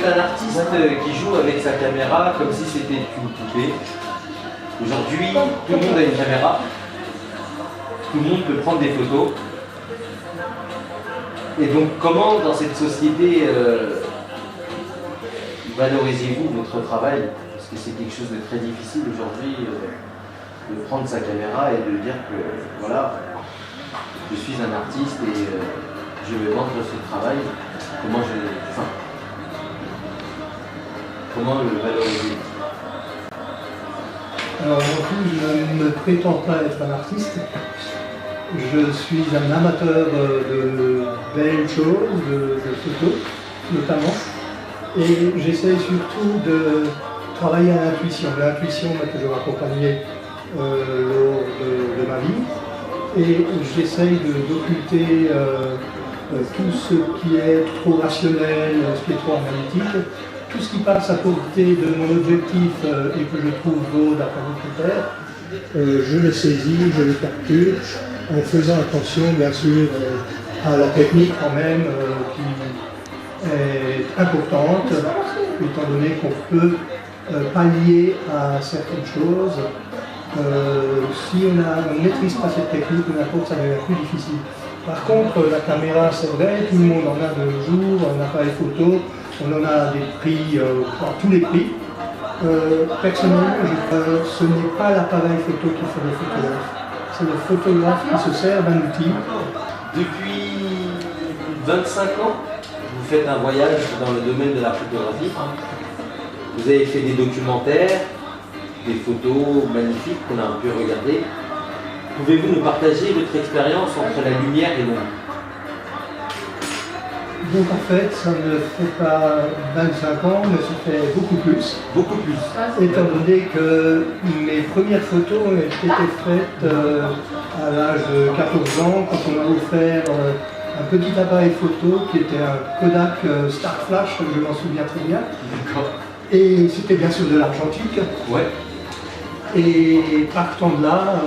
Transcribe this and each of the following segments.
un artiste qui joue avec sa caméra comme si c'était une poupée. Aujourd'hui, tout le monde a une caméra. Tout le monde peut prendre des photos. Et donc, comment dans cette société valorisez-vous votre travail? Parce que c'est quelque chose de très difficile aujourd'hui de prendre sa caméra et de dire que voilà, je suis un artiste et je vais vendre ce travail. Comment le valoriser? Alors, je ne prétends pas être un artiste. Je suis un amateur de belles choses, de photos notamment. Et j'essaie surtout de travailler à l'intuition. L'intuition m'a toujours accompagné lors de ma vie. Et j'essaye d'occulter tout ce qui est trop rationnel, ce qui est trop analytique. Tout ce qui passe à côté de mon objectif et que je trouve beau d'après mes critères, je le saisis, je le capture, en faisant attention bien sûr à la technique quand même qui est importante, étant donné qu'on peut pallier à certaines choses. Si on ne maîtrise pas cette technique, n'importe, ça devient plus difficile. Par contre, la caméra, c'est vrai, tout le monde en a de nos jours, un appareil photo, on en a des prix, tous les prix. Personnellement, ce n'est pas l'appareil photo qui fait le photographe, c'est le photographe qui se sert d'un outil. Depuis 25 ans, vous faites un voyage dans le domaine de la photographie. Vous avez fait des documentaires, des photos magnifiques qu'on a pu regarder. Pouvez-vous nous partager votre expérience entre la lumière et l'ombre? Donc en fait, ça ne fait pas 25 ans, mais ça fait beaucoup plus. Beaucoup plus. Étant donné que mes premières photos ont été faites à l'âge de 14 ans, quand on m'a offert un petit appareil photo qui était un Kodak Star Flash, je m'en souviens très bien. D'accord. Et c'était bien sûr de l'argentique. Ouais. Et partant de là,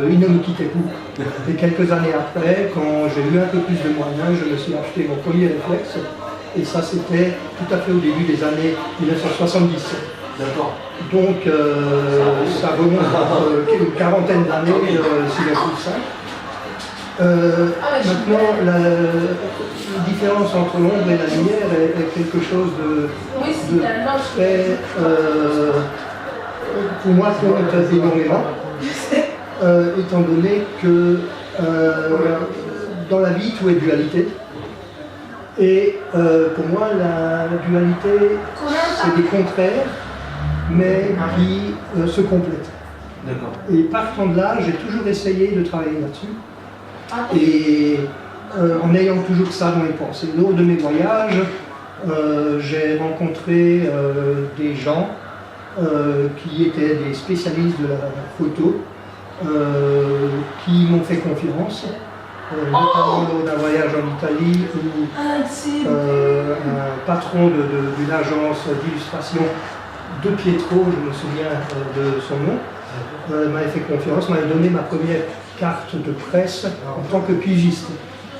il ne me quittait plus. Et quelques années après, quand j'ai eu un peu plus de moyens, je me suis acheté mon premier réflexe. Et ça, c'était tout à fait au début des années 1970. D'accord. Donc, ça remonte à une quarantaine d'années, si je trouve ça. Maintenant, la différence entre l'ombre et la lumière est quelque chose de très, pour moi, compte énormément. Étant donné que dans la vie, tout est dualité. Et pour moi, la dualité, c'est des contraires, mais qui se complètent. D'accord. Et partant de là, j'ai toujours essayé de travailler là-dessus. Et en ayant toujours ça dans les pensées. Lors de mes voyages, j'ai rencontré des gens qui étaient des spécialistes de la photo, qui m'ont fait confiance, notamment lors d'un voyage en Italie où un patron d'une agence d'illustration de Pietro, je me souviens de son nom, m'avait fait confiance, m'avait donné ma première carte de presse en tant que pigiste.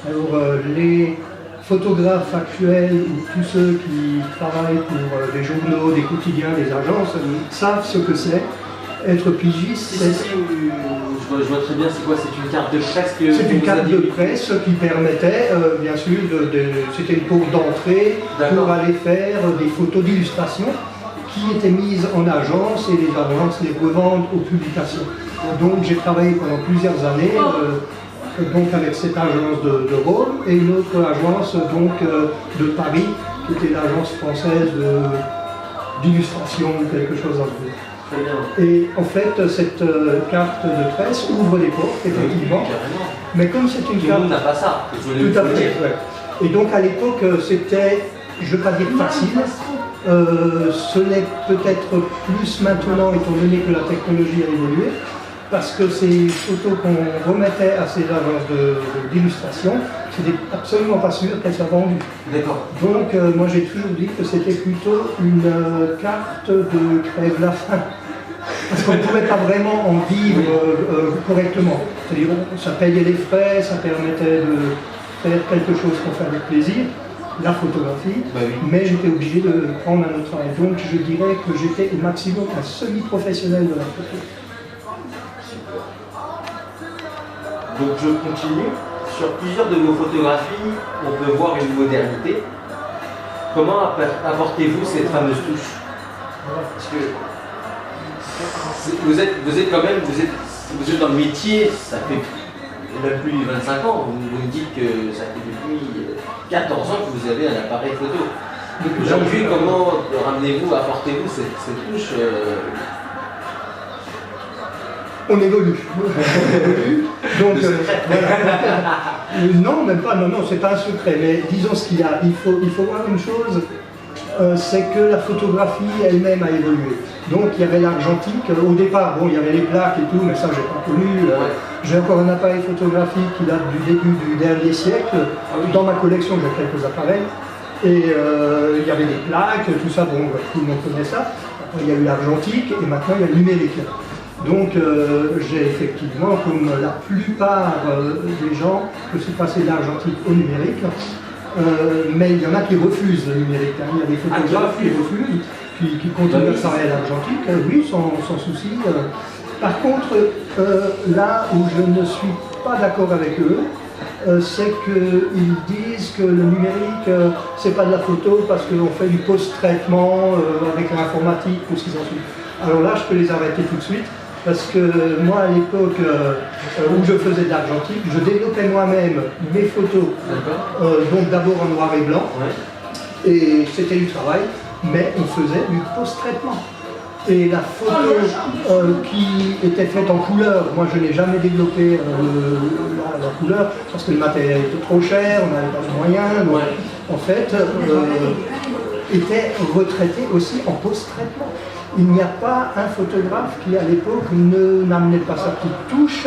Alors les photographes actuels ou tous ceux qui travaillent pour des journaux, des quotidiens, des agences savent ce que c'est. Être pigiste, je vois très bien, c'est quoi? C'est une carte de presse que c'est une carte de presse qui permettait, bien sûr, c'était une porte d'entrée pour aller faire des photos d'illustration qui étaient mises en agence et les agences les revendent aux publications. Donc j'ai travaillé pendant plusieurs années donc avec cette agence de Rome et une autre agence donc, de Paris qui était l'agence française d'illustration ou quelque chose dans le genre. Et en fait, cette carte de presse ouvre les portes, effectivement. Mais comme c'est une carte. Tout le monde n'a pas ça. Tout à fait. Ouais. Et donc à l'époque, c'était, je ne veux pas dire facile. Ce n'est peut-être plus maintenant, étant donné que la technologie a évolué, parce que ces photos qu'on remettait à ces agences d'illustration, c'était absolument pas sûr qu'elles soient vendues. D'accord. Donc moi j'ai toujours dit que c'était plutôt une carte de crève-la-faim. Parce qu'on ne pouvait pas vraiment en vivre correctement. C'est-à-dire ça payait les frais, ça permettait de faire quelque chose qu'on fait avec plaisir. la photographie, Bah oui. mais j'étais obligé de prendre un autre travail. Donc je dirais que j'étais au maximum un semi-professionnel de la photo. Donc je continue. Sur plusieurs de vos photographies, on peut voir une modernité. Comment apportez-vous cette fameuse touche? Parce que vous êtes quand même, vous êtes dans le métier, ça fait même plus de 25 ans. Vous me dites que ça fait depuis 14 ans que vous avez un appareil photo. Aujourd'hui, comment ramenez-vous, apportez-vous cette touche On évolue. Donc, voilà. Non, même pas, non, c'est pas un secret, mais disons ce qu'il y a. Il faut voir une chose, c'est que la photographie elle-même a évolué. Donc il y avait l'argentique, au départ, bon, il y avait les plaques et tout, mais ça j'ai pas connu. J'ai encore un appareil photographique qui date du début du dernier siècle. Dans ma collection, j'ai quelques appareils. Et il y avait des plaques, tout ça, bon, tout le monde connaît ça. Après, il y a eu l'argentique et maintenant il y a le numérique. Donc j'ai effectivement, comme la plupart des gens, je suis passé de l'argentique au numérique, mais il y en a qui refusent le numérique. Hein. Il y a des photographes qui refusent, qui continuent à travailler à l'argentique, oui, sans souci. Par contre, là où je ne suis pas d'accord avec eux, c'est qu'ils disent que le numérique, c'est pas de la photo parce qu'on fait du post-traitement avec l'informatique ou ce qu'ils en suit. Alors là, je peux les arrêter tout de suite. Parce que moi, à l'époque où je faisais de l'argentique, je développais moi-même mes photos, donc d'abord en noir et blanc, et c'était du travail, mais on faisait du post-traitement. Et la photo qui était faite en couleur, moi je n'ai jamais développé la couleur, parce que le matériel était trop cher, on n'avait pas de moyens, donc en fait, était retraité aussi en post-traitement. Il n'y a pas un photographe qui, à l'époque, n'amenait pas sa petite touche,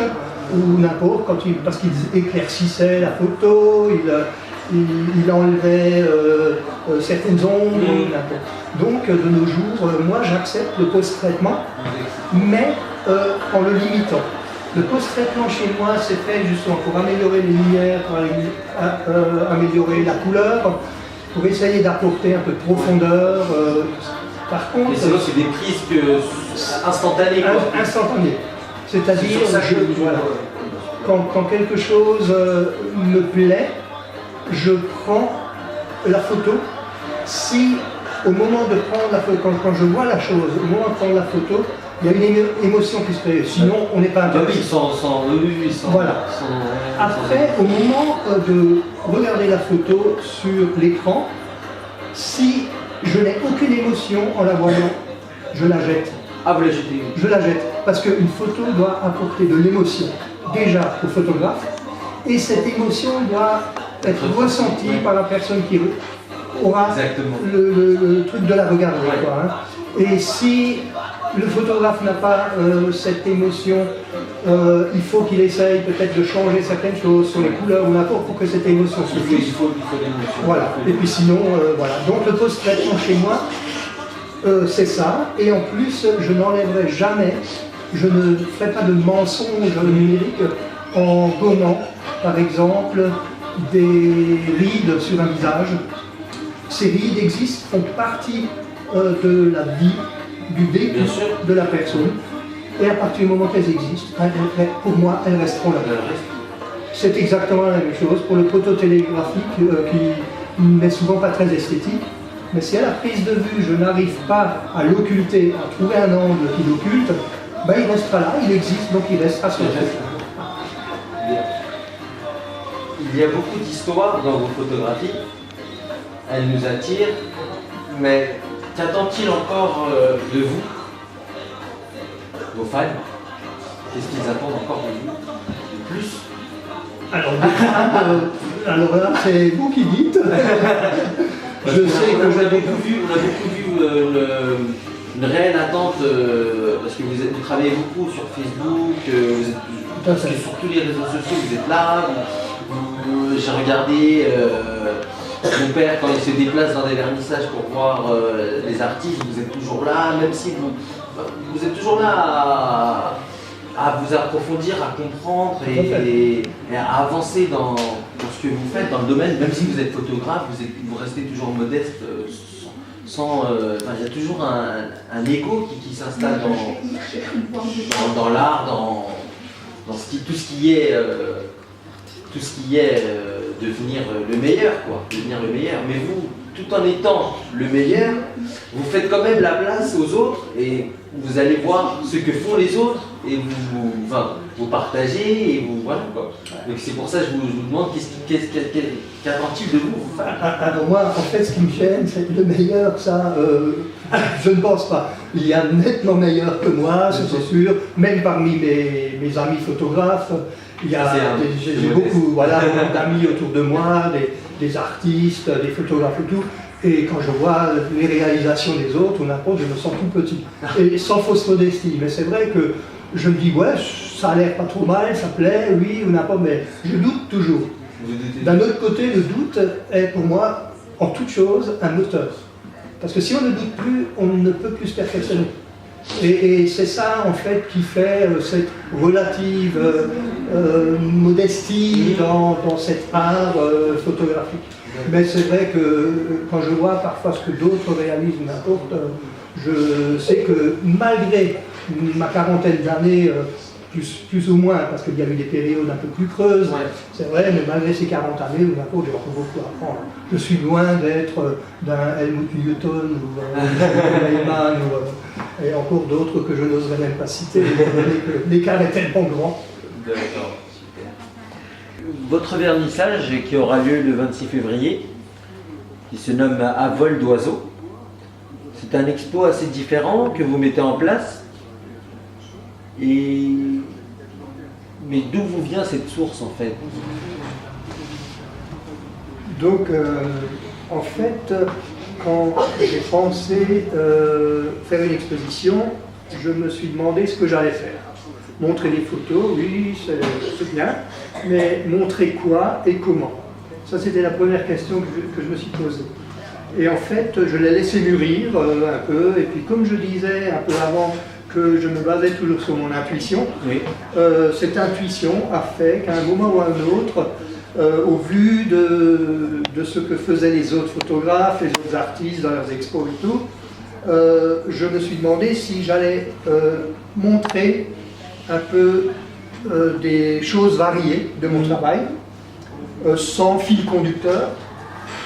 ou n'importe, parce qu'il éclaircissait la photo, il enlevait certaines ombres, n'importe. Donc, de nos jours, moi, j'accepte le post-traitement, mais en le limitant. Le post-traitement chez moi, c'est fait justement pour améliorer les lumières, pour améliorer la couleur, pour essayer d'apporter un peu de profondeur. Par contre, mais sinon, c'est des prises instantanées. Instantanées. C'est-à-dire, voilà, quand quelque chose me plaît, je prends la photo. Si au moment de prendre la photo, quand je vois la chose, au moment de prendre la photo, il y a une émotion qui se crée. Sinon, on n'est pas intéressé. Voilà. Après, au moment de regarder la photo sur l'écran, si je n'ai aucune émotion en la voyant, je la jette. Ah, vous la jetez? Je la jette, parce qu'une photo doit apporter de l'émotion, déjà au photographe, et cette émotion doit être ressentie par la personne qui aura le truc de la regarder. Quoi, hein. Et si le photographe n'a pas cette émotion, il faut qu'il essaye peut-être de changer certaines choses sur les couleurs ou n'importe pour que cette émotion se fasse. Il faut l'émotion. Voilà. Et puis sinon, voilà. Donc le post-traitement chez moi, c'est ça. Et en plus, je n'enlèverai jamais, je ne ferai pas de mensonge numérique en gommant, par exemple, des rides sur un visage. Ces rides existent, font partie de la vie, du vécu de la personne. Et à partir du moment qu'elles existent, pour moi, elles resteront là. C'est exactement la même chose pour le prototélégraphique qui n'est souvent pas très esthétique. Mais si à la prise de vue, je n'arrive pas à l'occulter, à trouver un angle qui l'occulte, ben il restera là, il existe, donc il restera sur le fait. Il y a beaucoup d'histoires dans vos photographies. Elles nous attirent, mais qu'attend-il encore de vous, vos fans? Qu'est-ce qu'ils attendent encore de vous, de plus? Alors là, c'est vous qui dites. Je sais que on a beaucoup vu une réelle attente, parce que vous travaillez beaucoup sur Facebook, parce que sur tous les réseaux sociaux, vous êtes là. J'ai regardé mon père quand il se déplace dans des vernissages pour voir les artistes, vous êtes toujours là, même si vous êtes toujours là à vous approfondir, à comprendre et à avancer dans ce ce que vous faites dans le domaine, même si vous êtes photographe, vous restez toujours modeste, il y a toujours un écho qui s'installe dans l'art, dans tout ce qui est devenir le meilleur, quoi, devenir le meilleur. Mais vous, tout en étant le meilleur, vous faites quand même la place aux autres et vous allez voir ce que font les autres et vous partagez et vous voilà quoi. Donc c'est pour ça que je vous demande qu'attend-il de vous? Alors moi, en fait, ce qui me gêne, c'est que le meilleur, ça, je ne pense pas. Il y a nettement meilleur que moi, c'est sûr. Même parmi mes amis photographes, j'ai beaucoup d'amis autour de moi, des artistes, des photographes et tout. Et quand je vois les réalisations des autres ou n'importe, je me sens tout petit. Et sans fausse modestie. Mais c'est vrai que je me dis, ouais, ça a l'air pas trop mal, ça plaît, oui ou n'importe, mais je doute toujours. D'un autre côté, le doute est pour moi, en toute chose, un moteur. Parce que si on ne doute plus, on ne peut plus se perfectionner. Et c'est ça, en fait, qui fait cette relative modestie dans cet art photographique. Mais c'est vrai que quand je vois parfois ce que d'autres réalisent ou n'importe, je sais que malgré ma quarantaine d'années, plus ou moins, parce qu'il y a eu des périodes un peu plus creuses, c'est vrai, mais malgré ces 40 années, j'ai encore beaucoup à apprendre. Je suis loin d'être d'un Helmut Newton ou d'un Lehmann et encore d'autres que je n'oserais même pas citer, l'écart est tellement grand. D'accord. Votre vernissage qui aura lieu le 26 février, qui se nomme À vol d'oiseau, c'est un expo assez différent que vous mettez en place. Mais d'où vous vient cette source en fait? Donc, en fait, quand j'ai pensé faire une exposition, je me suis demandé ce que j'allais faire. Montrer des photos, oui, c'est bien, mais montrer quoi et comment? Ça, c'était la première question que je me suis posée. Et en fait, je l'ai laissé mûrir un peu, et puis comme je disais un peu avant que je me basais toujours sur mon intuition, oui. Cette intuition a fait qu'à un moment ou à un autre, au vu de ce que faisaient les autres photographes, les autres artistes dans leurs expos et tout, je me suis demandé si j'allais montrer un peu des choses variées de mon travail, sans fil conducteur,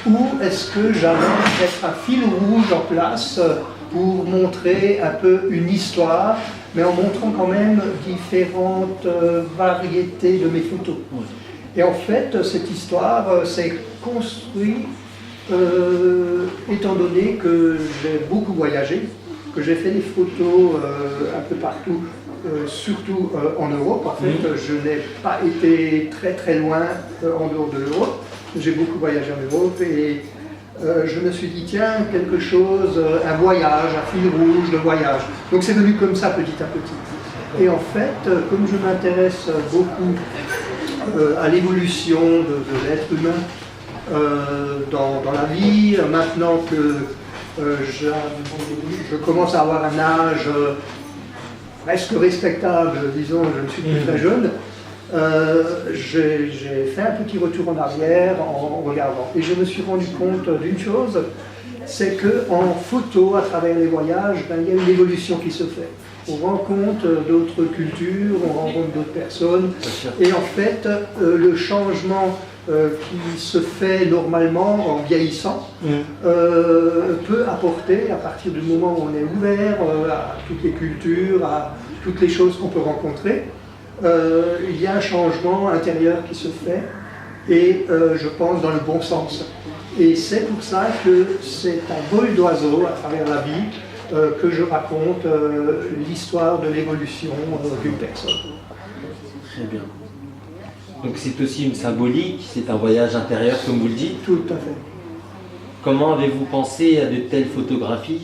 ou est-ce que j'allais mettre un fil rouge en place pour montrer un peu une histoire, mais en montrant quand même différentes variétés de mes photos. Et en fait, cette histoire s'est construite étant donné que j'ai beaucoup voyagé, que j'ai fait des photos un peu partout, surtout en Europe. En fait, je n'ai pas été très loin en dehors de l'Europe. J'ai beaucoup voyagé en Europe et je me suis dit, tiens, quelque chose, un voyage, un fil rouge de voyage. Donc c'est venu comme ça petit à petit. Et en fait, comme je m'intéresse beaucoup à l'évolution de l'être humain dans la vie, maintenant que je commence à avoir un âge presque respectable, disons, je ne suis plus très jeune, j'ai fait un petit retour en arrière en regardant. Et je me suis rendu compte d'une chose, c'est qu'en photo, à travers les voyages, il y a une évolution qui se fait. On rencontre d'autres cultures, on rencontre d'autres personnes, et en fait, le changement qui se fait normalement en vieillissant peut apporter, à partir du moment où on est ouvert à toutes les cultures, à toutes les choses qu'on peut rencontrer, il y a un changement intérieur qui se fait, et je pense dans le bon sens. Et c'est pour ça que c'est un vol d'oiseau à travers la vie que je raconte l'histoire de l'évolution d'une personne. Très bien. Donc c'est aussi une symbolique, c'est un voyage intérieur comme vous le dites. Tout à fait. Comment avez-vous pensé à de telles photographies?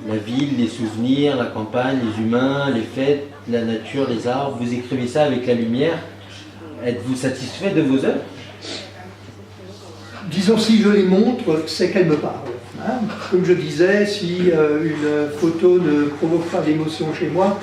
La ville, les souvenirs, la campagne, les humains, les fêtes, la nature, les arbres, vous écrivez ça avec la lumière. Êtes-vous satisfait de vos œuvres? Disons, si je les montre, c'est qu'elles me parlent. Hein. Comme je disais, si une photo ne provoque pas d'émotion chez moi,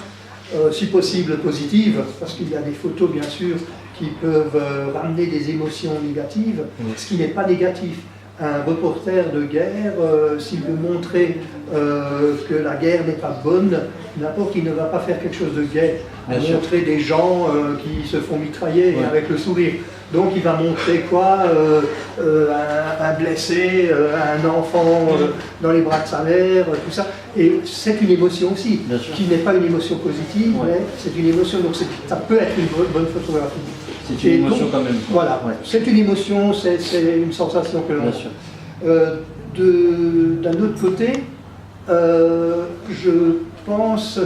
si possible positive, parce qu'il y a des photos bien sûr qui peuvent ramener des émotions négatives, ce qui n'est pas négatif. Un reporter de guerre, s'il veut montrer que la guerre n'est pas bonne, n'importe, il ne va pas faire quelque chose de gai, montrer des gens qui se font mitrailler avec le sourire. Donc il va montrer quoi, un blessé, un enfant dans les bras de sa mère, tout ça. Et c'est une émotion aussi, qui n'est pas une émotion positive, mais c'est une émotion, donc ça peut être une bonne photographie. C'est une émotion donc, quand même. Voilà, c'est une émotion, c'est une sensation que l'on a. D'un autre côté, je pense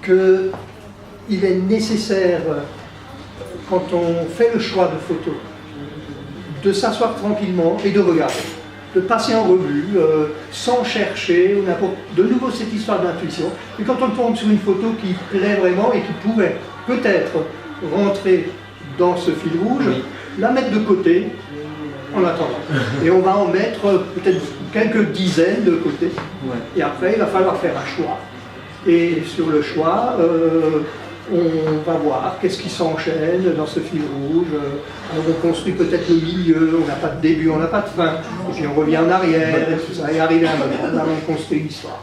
qu'il est nécessaire, quand on fait le choix de photos, de s'asseoir tranquillement et de regarder, de passer en revue, sans chercher, ou n'importe. De nouveau cette histoire d'intuition. Et quand on tombe sur une photo qui plaît vraiment et qui pourrait peut-être rentrer dans ce fil rouge, la mettre de côté en attendant. Et on va en mettre peut-être quelques dizaines de côté. Et après, il va falloir faire un choix. Et sur le choix, on va voir qu'est-ce qui s'enchaîne dans ce fil rouge. Alors on construit peut-être le milieu, on n'a pas de début, on n'a pas de fin. Et puis on revient en arrière, et tout ça. Et arrivé à un moment, là, on construit l'histoire.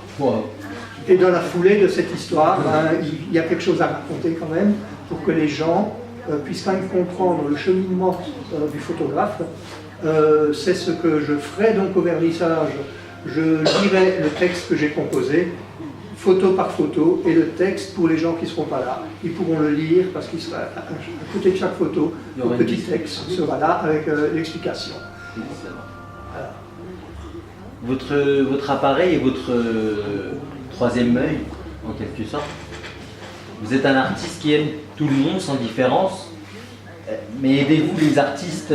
Et dans la foulée de cette histoire, il y a quelque chose à raconter quand même, pour que les gens puissent quand même comprendre le cheminement du photographe. C'est ce que je ferai donc au vernissage. Je lirai le texte que j'ai composé, photo par photo, et le texte pour les gens qui ne seront pas là. Ils pourront le lire parce qu'il sera à côté de chaque photo, un petit texte sera là avec l'explication. Voilà. Votre appareil est votre troisième œil, en quelque sorte. Vous êtes un artiste qui aime tout le monde sans différence, mais aidez-vous les artistes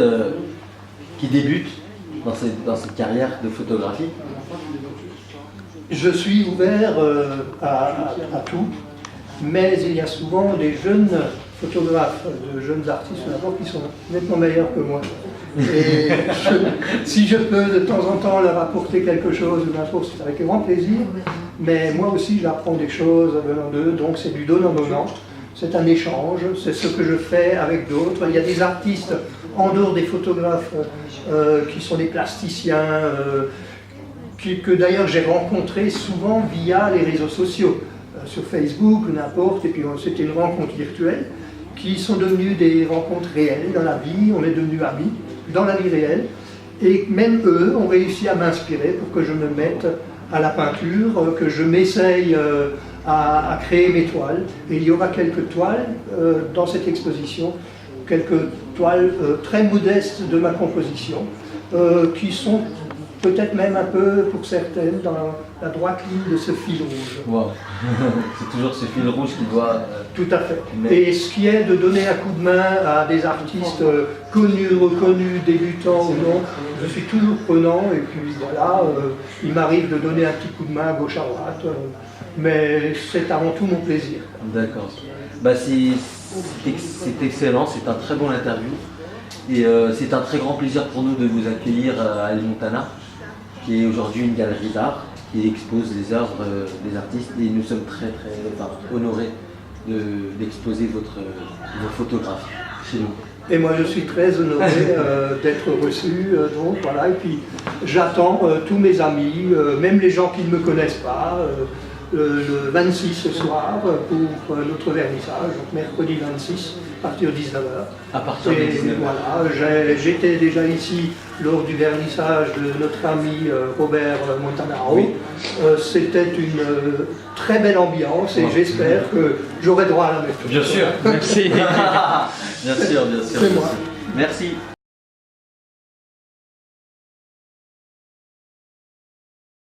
qui débutent dans cette carrière de photographie? Je suis ouvert à tout, mais il y a souvent des jeunes photographes, de jeunes artistes d'abord qui sont nettement meilleurs que moi. Et si je peux de temps en temps leur apporter quelque chose, c'est avec grand plaisir, mais moi aussi j'apprends des choses venant d'eux, donc c'est du donnant-donnant. C'est un échange, c'est ce que je fais avec d'autres. Il y a des artistes en dehors des photographes qui sont des plasticiens, que d'ailleurs j'ai rencontrés souvent via les réseaux sociaux, sur Facebook, n'importe, et puis c'était une rencontre virtuelle, qui sont devenues des rencontres réelles dans la vie, on est devenus amis dans la vie réelle, et même eux ont réussi à m'inspirer pour que je me mette à la peinture, que je m'essaye à créer mes toiles. Et il y aura quelques toiles dans cette exposition, quelques toiles très modestes de ma composition, qui sont peut-être même un peu, pour certaines, dans la droite ligne de ce fil rouge. Wow. C'est toujours ce fil rouge qui doit... Tout à fait. Et ce qui est de donner un coup de main à des artistes connus, reconnus, débutants ou non, je suis toujours prenant, et puis voilà, il m'arrive de donner un petit coup de main à gauche à droite, mais c'est avant tout mon plaisir. D'accord. Bah, c'est excellent, c'est un très bon interview, et c'est un très grand plaisir pour nous de vous accueillir à El Montana, qui est aujourd'hui une galerie d'art qui expose les œuvres des artistes, et nous sommes très honorés d'exposer vos photographies chez nous. Et moi je suis très honoré d'être reçu, donc voilà, et puis j'attends tous mes amis, même les gens qui ne me connaissent pas, le 26 ce soir pour notre vernissage, donc mercredi 26, à partir de 19h. À partir de 19h. Voilà, j'étais déjà ici lors du vernissage de notre ami Robert Montanaro. Oui. C'était une très belle ambiance, et j'espère que j'aurai droit à la même chose. Bien sûr, merci. Bien sûr. C'est moi. Merci.